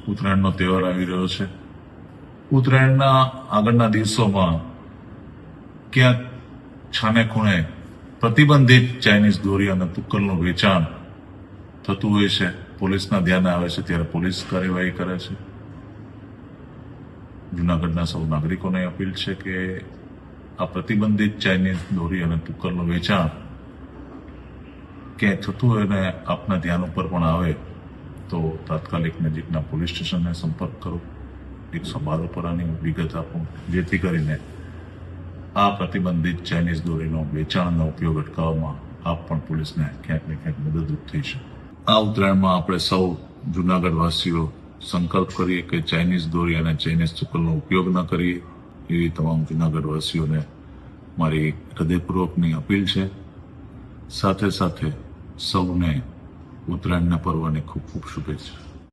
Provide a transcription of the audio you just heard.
ઉત્તરાયણનો તહેવાર આવી રહ્યો છે. ઉત્તરાયણના આગળના દિવસોમાં ક્યાંક છાને ખૂણે પ્રતિબંધિત ચાઇનીઝ દોરી અને તુક્કલનું વેચાણ થતું હોય છે. પોલીસના ધ્યાને આવે છે ત્યારે પોલીસ કાર્યવાહી કરે છે. જૂનાગઢના સૌ નાગરિકોને અપીલ છે કે આ પ્રતિબંધિત ચાઇનીઝ દોરી અને તુક્કલનું વેચાણ ક્યાંય થતું હોય ને આપના ધ્યાન ઉપર પણ આવે તો તાત્કાલિક નજીકના પોલીસ સ્ટેશનને સંપર્ક કરો, 112 પર આની વિગત આપો, જેથી કરીને આ પ્રતિબંધિત ચાઇનીઝ દોરીનો વેચાણનો ઉપયોગ અટકાવવામાં આપ પણ પોલીસને ક્યાંક ને ક્યાંક મદદરૂપ થઈ શકે. આ ઉત્તરાયણમાં આપણે સૌ જૂનાગઢ વાસીઓ સંકલ્પ કરીએ કે ચાઇનીઝ દોરી અને ચાઇનીઝ તુક્કલનો ઉપયોગ ન કરીએ. એવી તમામ જૂનાગઢ વાસીઓને મારી હૃદયપૂર્વકની અપીલ છે. સાથે સાથે સૌને ઉત્તરાયણના પર્વની ખૂબ ખૂબ શુભેચ્છા.